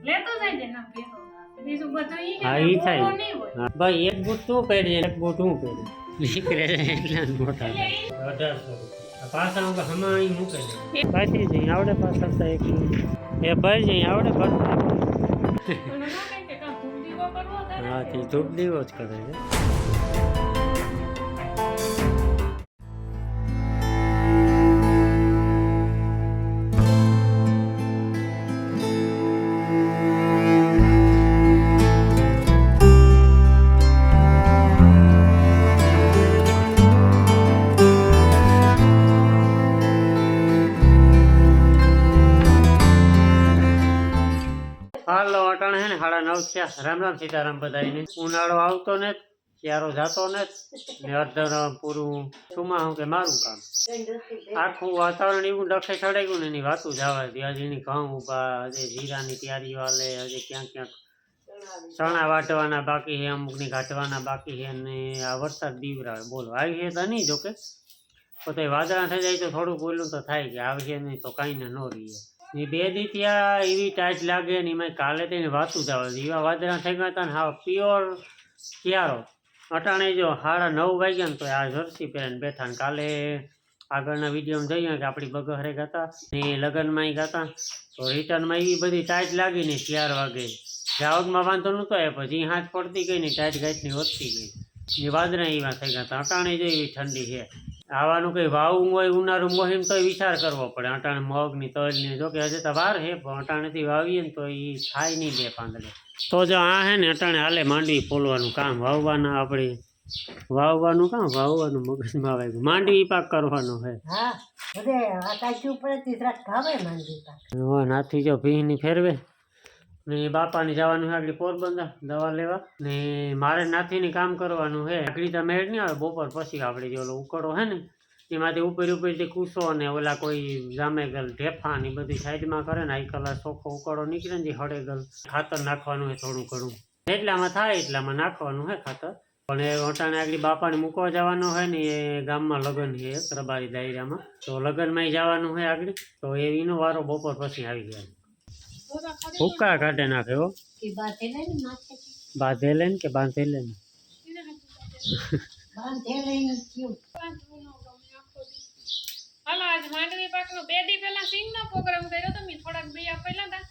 લેતો જાય છે ના પેરો બીજું બધું ઈ હા ઈ થાય હા ભાઈ એક બૂટ તું પહેરજે એક બૂટ હું પહેરું નીકળે એટલા મોટા 1800 પાછા હું હમાઈ મૂકે દે પાછી જઈ આવડે પાછા તો એક એ ભરી જઈ આવડે ભરતા હા તે ધૂપ દીવો જ કરે છે હાલો અટાણે હે ને 9:30 થયા રામ રામ સીતારામ બધાને ઉનાળો આવતો ને ક્યારો જાતો ને અડધર પૂરું સુમાં કે મારું કામ આખું વાતાવરણ એવું ડખે ચડાઈ ગયું ને એની વાતું જવા દે હજી એની ઘઉં ઉભા હજી જીરાની તૈયારીઓ હાલે હજી ક્યાંક ક્યાંક ચણા વાટવાના બાકી છે અમુકની ઘાટવાના બાકી છે ને આ વરસાદ દીવરાવે બોલો આવી છે તો નહીં જોકે પોતે વાદળા થઈ જાય તો થોડુંક બોલું તો થાય કે આવશે નહીં તો કાંઈ ને ન રહીએ એ 2 દી ત્યાં એવી ટાઈટ લાગે ને એમાં કાલે તેને વાતું જવા એવા વાદળા થઈ ગયા હતા ને હા પ્યોર ક્યારો અટાણે જો 9:30 વાગ્યા ને તો આ જર્સી પહેરીને બેઠા ને કાલે આગળના વિડીયોમાં જોઈએ કે આપણી બગહરે ગાતા ને લગ્નમાં ગાતા તો રિટર્નમાં એવી બધી ટાઈટ લાગી ને 4 વાગે જાવકમાં વાંધો નહોતો એ પછી હાથ પડતી ગઈ ને ટાઈટ ગાઈટની વધતી ગઈ એ વાદળા એવા થઈ ગયા હતા અટાણે જો એવી ઠંડી છે આવાનું કંઈ વાવવું હોય ઉનાળું મોહિમ તો વિચાર કરવો પડે અટાણે મગની તલની જો કે હજી તો વાર છે પણ અટાણેથી વાવીએ ને તો એ થાય નહીં 2 પાંદડે તો જો આ હે ને અટાણે હાલે માંડવી ફોલવાનું કામ વાવવાના આપણે વાવવાનું કામ વાવવાનું મગજમાં આવે માંડવી પાક કરવાનો છે નાથી જો ભીની ફેરવે ને બાપાની જવાનું છે આગળ પોરબંદર દવા લેવા ને મારે નાથીની કામ કરવાનું છે આગળ તો મેળ નહીં આવે બપોર પછી આપણે જે ઓલો ઉકળો છે ને એમાંથી ઉપરથી કૂસો ને ઓલા કોઈ જામેગલ ઢેફા ને બધી સાઈડમાં કરે ને આ કલર ચોખ્ખો ઉકળો નીકળે ને જે હળેગલ ખાતર નાખવાનું હોય થોડું ઘણું એટલામાં થાય એટલામાં નાખવાનું છે ખાતર પણ એ અટાણે આગળ બાપાને મૂકવા જવાનું હોય ને એ ગામમાં લગ્ન છે રબારી દાયરામાં તો લગ્નમાં જવાનું હોય આગળ તો એનો વારો બપોર પછી આવી ગયા ભૂકા કાઢે નાખે હો બાંધેલે ને કે બાંધેલે ને હાલો આજ માંડવી પાકનો 2 દી પહેલા સિંગનો પ્રોગ્રામ કર્યો તો મેં થોડાક બીયા પહેલા હતા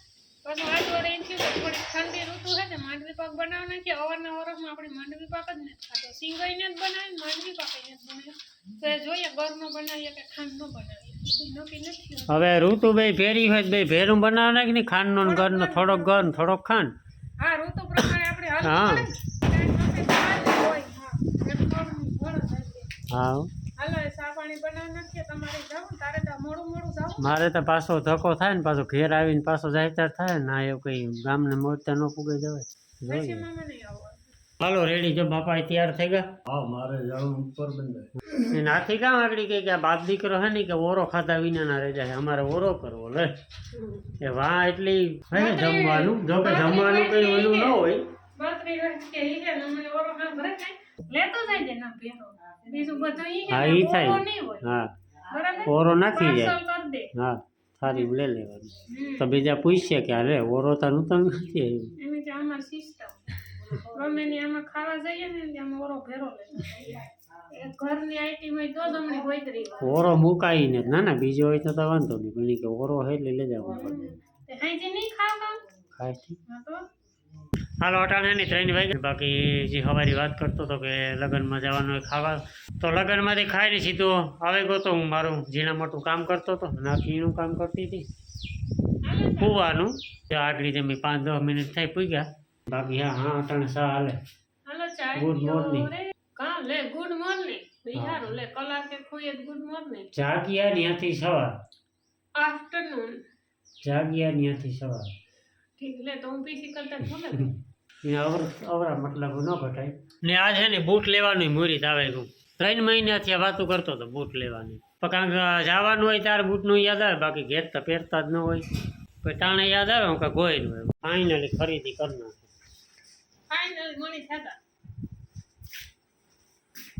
પછી આજ વરે એમ થયું થોડી ઠંડી ઋતુ છે ને માંડવી પાક બનાવ નાખીએ અવારના વરસમાં આપણે માંડવી પાક જ નથી ખાતો સિંગઈને જ બનાવી માંડવી પાકઈને જ બનાવી તો એ જોઈએ ગરનો બનાવીએ કે ખાંડનો બનાવીએ નક્કી નથી હવે ઋતુ બે ફેરી હોય બે ભેરું બનાવ નાખી ને ખાંડનો ને ઘરનો થોડોક ઘર થોડોક ખાંડ હા ઋતુ પ્રમાણે આપણે હાલ હા મારે તો પાછો ધક્કો થાય ને પાછો ઘેર આવીને પાછો જાયતાર થાય ને એવું કઈ ગામને મોરતા ન પૂગે જવાય હાલો રેડી જો બાપા તૈયાર થઈ ગયા હા મારે જવાનું પોરબંદર નાથી કામ આગળ કે આ બાપ દીકરો હે ને કે ઓરો ખાધા વિના ના રહી જાય અમારે ઓરો કરવો લે એ વાહ એટલી જમવાનું જો કે જમવાનું કઈ ઓલું ન હોય લેતો જાય છે ના પેરો બીજું બધું ઈ હા ઈ થાય હા ઓરો નાખી જાય હા સારી લે લેવાની તો બીજા પૂછશે કે અરે ઓરો તો નથી એમ કે અમાર સિસ્ટમ ગમે ને આમાં ખાવા જઈએ ને આમાં ઓરો ભેરો લે ઘરની આઈટી માં તો જમણી હોઈતરી ઓરો મુકાઈ ને ના બીજો હોય તો વાંધો નહીં પણ કે ઓરો હે એટલે લઈ જવું પડે તે હાઈજી નહીં ખાવ ખાય તો હાલો અટાણે ની 3 વાગે બાકી જે હવારી વાત કરતો હતો કે લગ્નમાં જવાનું હોય ખાવા તો લગ્નમાંથી ખાઈને સીધો આવે ગયો તો હું મારું ઝીણા મોટું કામ કરતો હતો નાખીનું કામ કરતી હતી કૂવાનું આગળ જમી 5-10 મિનિટ થઈ પૂગ્યા બાકી હા અટાણે સા હાલે ગુડ મોર્નિંગ લે ગુડ મોર્નિંગ બિહારો લે કલાક કે ખોયે ગુડ મોર્નિંગ જાગ્યા ત્યાંથી સવાર આફ્ટરનૂન જાગ્યા ત્યાંથી સવાર ઠીક લે તો હું પીસી કરતા ભૂલે અવરા મતલબ ન ઘટાય ને આ છે ને બૂટ લેવાનું મુહૂર્ત આવે ગયું 3 મહિનાથી વાતું કરતો હતો બૂટ લેવાની પણ કારણ કે જવાનું હોય ત્યારે બૂટનું યાદ આવે બાકી ઘેર તો પહેરતા જ ન હોય પછી ટાણે યાદ આવે કે ગોયનું હોય ફાઇનલી ખરીદી કરી નાખે ફાઇનલ મળી થતા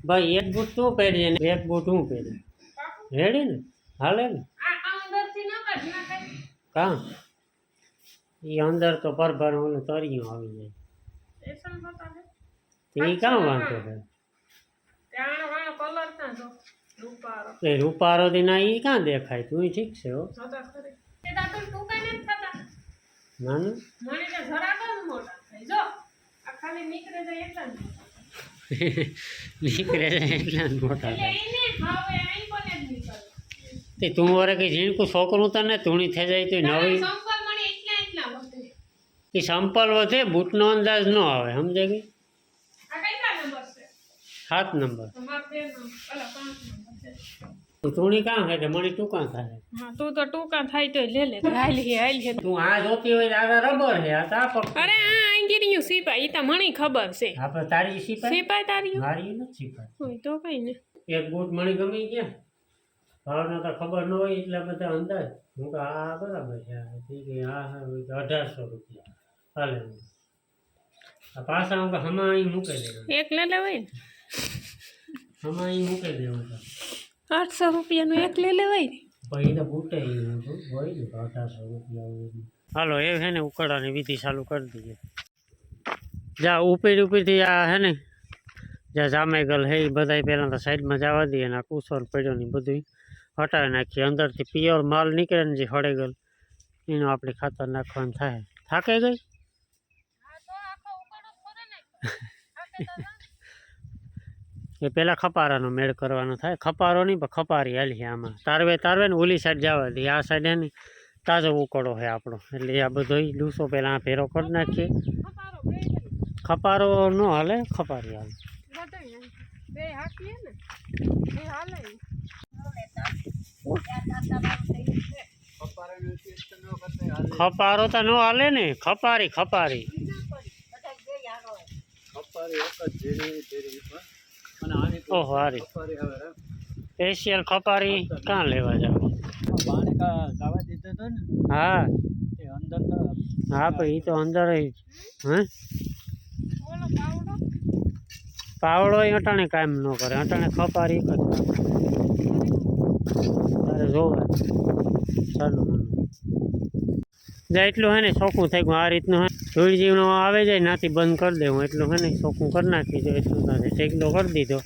ભાઈ એક બૂટ તું પહેરજે ને એક બૂટ હું પહેરે રેડી ને હાલે ને આ અંદરથી ન કાઢ ના કાં એ અંદર તો પરભર ઓલું તરિયું આવી જાય સ્ટેશન હોતા હે એ કાં વાંધો છે ત્યાં વાળો કલર ત્યાં જો રૂપારો એ રૂપારો દી ના એ કાં દેખાય તું ઠીક છે હો જોતા ખરી એ દાતો ટૂંકા નથી થતા ના ના મને તો જરાક જ મોટા થાય જો આ ખાલી નીકળે જાય એટલા જ મોટા નીકળે જાય એટલા જ મોટા એટલે થાય એને હવે અહીં કોને જ નીકળે તે તું વરે કઈ ઝીણકું છોકરું તને ધૂણી થઈ જાય તો નવી સંપલ મને એટલા વધે એ સંપલ વધે બૂટનો અંદાજ ન આવે સમજે કે આ કેટલા નંબર છે 7 નંબર તમાર બે નંબર અલા 5 નંબર છે ધૂણી કાં થાય મને ટૂંકા થાય હા તું તો ટૂંકા થાય તો લે લે હાલ હે તું આ જોતી હોય આગળ રબર છે આ તાપ અરે આ આંગીરિયું સિપાઈ ઈ તો મને ખબર છે આપણે તારી સિપાઈ સિપાઈ તારી મારી નથી સિપાઈ હોય તો કઈ ને એક બૂટ મળી ગમી ગયા ભાવના તો ખબર ન હોય એટલે બધા અંદાજ હું કે આ બરાબર છે ઠીક છે હા હા 1800 રૂપિયા હાલે આ પાછા હું કે હમા અહીં મૂકી દેવાનું એક લે લેવાય ને હમા અહીં મૂકી દેવાનું 800 રૂપિયાનું એક લે લેવાય ને પછી તો બૂટે હોય ને 1800 રૂપિયા હોય હાલો એ છે ને ઉકળવાની વિધિ ચાલુ કરી દઈએ જા ઉપરથી આ હે ને જ્યાં જામેગલ હે એ બધા પહેલાં તો સાઈડમાં જવા દઈએ ને આ કુસોર પડ્યો ને બધું હટાવી નાખીએ અંદરથી પ્યોર માલ નીકળે ને જે હળેગલ એનું આપણે ખાતર નાખવાનું થાય થાકે ગઈ એ પહેલાં ખપારાનો મેળ કરવાનો થાય ખપારો નહીં પણ ખપારી હાલી આમાં તારવે ને ઓલી સાઈડ જવા દઈએ આ સાઈડ હે ને તાજો ઉકળો છે આપણો એટલે આ બધો લૂસો પહેલાં આ ભેરો કરી નાખીએ ખપારો ન હાલે ખપારી હાલે બે હાકીએ ને બે હાલે ખપારો તો ન હાલે ને ખપારી ઓહો હારી સ્પેશિયલ ખપારી ક્યાં લેવા જાવ હા હા ભાઈ એ તો અંદર હે ઓલો પાવડો પાવડો અટાણે કામ ન કરે અટાણે ખપારી એક જ કામ તારે જોવા ચાલુ જાય એટલું હે ને ચોખ્ખું થઈ ગયું આ રીતનું હે ધૂળ જીવનો આવે જાય નાથી બંધ કરી દેવું એટલું હે ને ચોખ્ખું કરી નાખી દો એટલું તારે ટેકલો કરી દીધો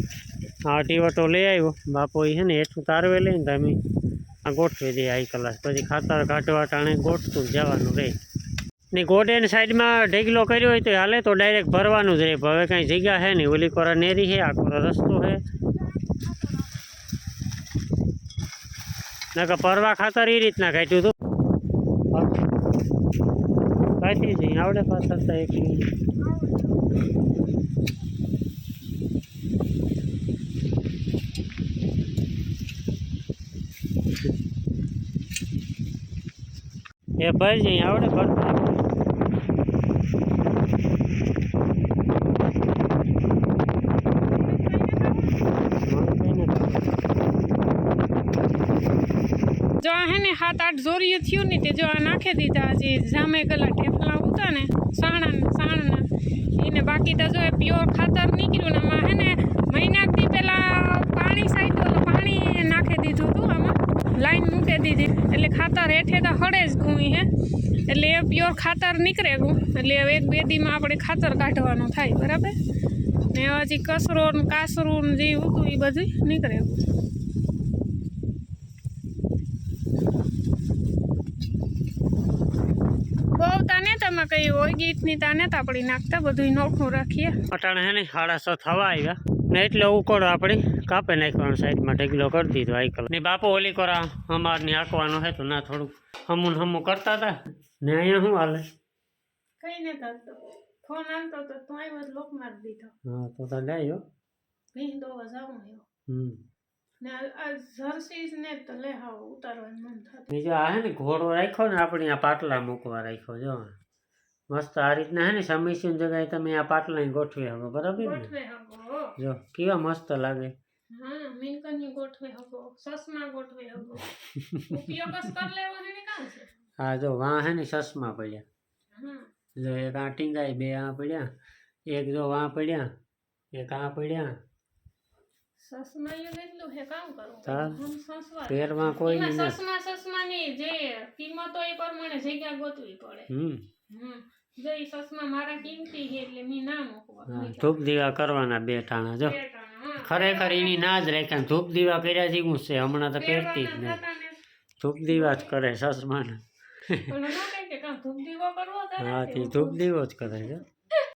આ અઢીવટો લઈ આવ્યો બાપો એ છે ને એટલું તારવે લઈને તમે આ ગોઠવી દઈએ આઈ કલાસ પછી ખાતર કાઢવા ટાણે ગોઠતું જવાનું રહે ને ગોડેન સાઈડમાં ઢેગલો કર્યો હોય તો હાલે તો ડાયરેક્ટ ભરવાનું જ રહે હવે કાંઈ જગ્યા છે નહીં ઓલી કોરા નેરી છે આ કોરા રસ્તો છે નકર પરવા ખાતર એ રીતના કાઢ્યું હતું કાઢી જઈ આવડે પાછળ તો એક એ ભરી જઈ આવડે ભરતા જો આ હે ને 7-8 જોરીઓ થયું ને તે જો આ નાખી દીધા જે જામે ગલા ઠેફલા ઉતા ને સાણના એને બાકી તો જો એ પ્યોર ખાતર નીકળ્યું ને આમાં હે ને મહિના દી પહેલા પાણી સાઈડ પાણી નાખી દીધું હતું આમાં લાઈન મૂકી દીધી એટલે ખાતર હેઠે તો હળે જ ગુઈ હે એટલે એ પ્યોર ખાતર નીકળે ગું એટલે હવે 1-2 દીમાં આપણે ખાતર કાઢવાનું થાય બરાબર ને હજી કસરો ને કાસરું ને જે હતું એ બધું નીકળે ગું બહુ તાને તમે કઈ હોય ગીતની તાને તો આપણે નાખતા બધું નોખું રાખીએ અટાણે હે ને 6:30 થવા આવ્યા ને એટલે ઉકળો આપણે કાપે નાખવાનો સાઈડમાં ઢગલો કરી દીધો આઈકલ ને બાપો ઓલી કોરા અમારની હાંકવાનો હે તો ના થોડુંક હમું કરતા હતા ને અહીંયા શું હાલે કઈ ને થતો ફોન આવતો તો તું આવ્યો લોક મારી દીધો હા તો લાયો ભીંડો જાવું એવો ને આ જર્સીસ ને તો લે હાવ ઉતારવાનું મન થતું બીજો આ હે ને ઘોડો રાખ્યો ને આપણે આ પાટલા મૂકવા રાખ્યો જો મસ્ત આ રીતના હે ને સમીસીન જગ્યાએ તમે આ પાટલા ગોઠવી શકો બરાબર ને ગોઠવે હગો જો કેવા મસ્ત લાગે હા મિનકની ગોઠવે હગો સસમા ગોઠવે હગો ઉપયોગ જ કર લેવો હે ને કાં છે હા જો વાં હે ને સસમા પડ્યા હા જો એક આ ટીંગાઈ બે આ પડ્યા એક જો વાં પડ્યા એક આ પડ્યા સસમાયું એટલું હે કામ કરવું તાર હમ સસવા પહેરવા કોઈ એમાં નહીં. સસમાની જે કિંમતો એ પ્રમાણે જગ્યા ગોતવી પડે હમ જો ઈ સસમા મારા કિંમતી છે એટલે મેં ના મૂકવા હા, ધૂપ દીવા કરવાના 2 ટાણા જો ખરેખર એની ના જ રાખ્યા ને ધૂપ દીવા કર્યા જેવું છે હમણાં તો પહેરતી જ નહીં ધૂપ દીવા જ કરે સસમાને પણ ન કહે કે કામ ધૂપ દીવો કરવો તારે હા તે ધૂપ દીવો જ કરે છે